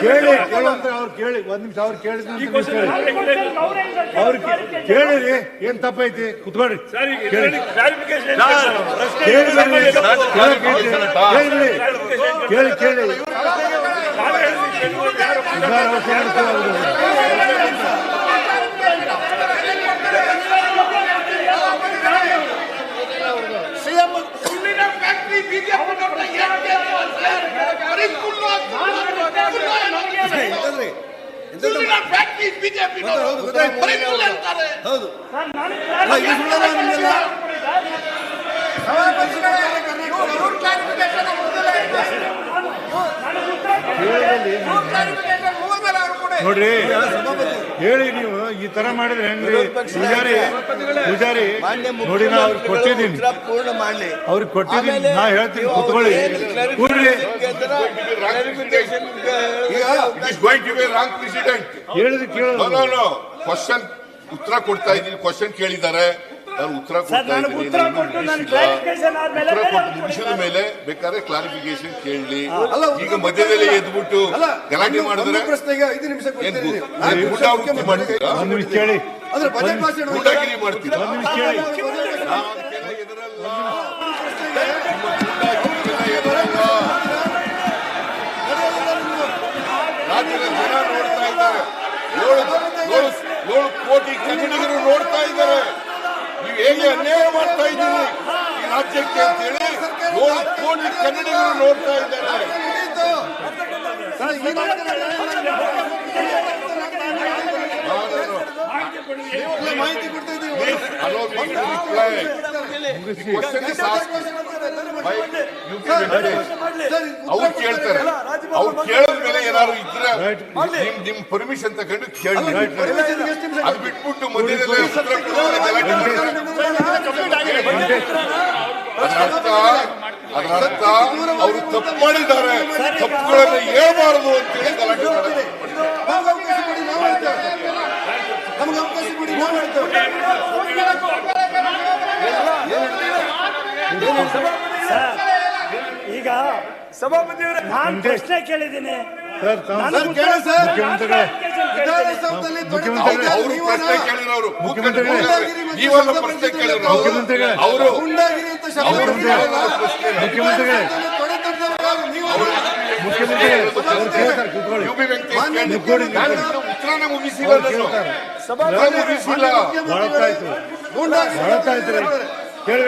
ಕೇಳಿ ಕೇಳುವಂತ ಅವ್ರು ಕೇಳಿ ಒಂದ್ ನಿಮಿಷ ಅವ್ರು ಕೇಳಿದ ಅವ್ರು ಕೇಳಿರಿ ಏನ್ ತಪ್ಪೈತಿ ಕುತ್ಕೊಳ್ರಿ ಕೇಳಿ ಕೇಳಿ ನೋಡ್ರಿ ಹೇಳಿ ನೀವು ಈ ತರ ಮಾಡಿದ್ರೆ ಹೆಂಗ್ರಿ ಪೂಜಾರಿ ನೋಡಿ ನಾ ಅವ್ರಿಗೆ ಕೊಟ್ಟಿದ್ದೀನಿ ಅವ್ರಿಗೆ ಕೊಟ್ಟಿದ್ದೀನಿ ನಾ ಹೇಳ್ತೀನಿ ಕುತ್ಕೊಳ್ಳಿ ಕೂಡ್ರಿ ಹೇಳಿದ್ರೆ ಕೇಳೋದು ಕ್ವಶನ್ ಉತ್ತರ ಕೊಡ್ತಾ ಇದ್ದೀನಿ ಕ್ವಶನ್ ಕೇಳಿದ್ದಾರೆ ನಾನು ಉತ್ತರ ಕೊಡ್ತಾ ಮುಗಿಸಿದ ಮೇಲೆ ಬೇಕಾದ್ರೆ ಕ್ಲಾರಿಫಿಕೇಶನ್ ಕೇಳಲಿ ಈಗ ಮಧ್ಯದಲ್ಲಿ ಎದ್ಬಿಟ್ಟು ಗಲಾಟೆ ಮಾಡಿದ್ರೆ ಗೂಂಡಾಗಿರಿ ಮಾಡ್ತೀರಾ ರಾಜ್ಯದ ಜನ ನೋಡ್ತಾ ಇದ್ದಾರೆ 7 ಕೋಟಿ ಕನ್ನಡಿಗರು ನೋಡ್ತಾ ಇದ್ದಾರೆ ನೀವು ಹೇಗೆ ಅನ್ಯಾಯ ಮಾಡ್ತಾ ಇದ್ದೀರಿ ಈ ರಾಜ್ಯಕ್ಕೆ ಅಂತ ಹೇಳಿ 7 ಕೋಟಿ ಕನ್ನಡಿಗರು ನೋಡ್ತಾ ಇದ್ದಾರೆ ಮಾಹಿತಿ ಕೊಡ್ತಾ ಇದ್ದೀವಿ ಅವ್ರು ಕೇಳ್ತಾರೆ ಅವ್ರು ಕೇಳಿದ ಮೇಲೆ ಏನಾದ್ರು ಇದ್ರೆ ನಿಮ್ ಪರ್ಮಿಷನ್ ತಗೊಂಡು ಕೇಳಿ ಅದು ಬಿಟ್ಬಿಟ್ಟು ಮಧ್ಯದಲ್ಲಿ ಅದರ ಅರ್ಥ ಅವರು ತಪ್ಪು ಮಾಡಿದ್ದಾರೆ ತಪ್ಪುಗಳನ್ನು ಹೇಳ್ಬಾರದು ಅಂತೇಳಿ ಗಲಾಟೆ ಮಾಡಿದ್ದಾರೆ ಈಗ ಸಭಾಪತಿಯವರೇ ನಾನು ಪ್ರಶ್ನೆ ಕೇಳಿದ್ದೀನಿ ಉತ್ತರನೇ ಮುಗಿಸಿಲ್ಲ ಕೇಳಿ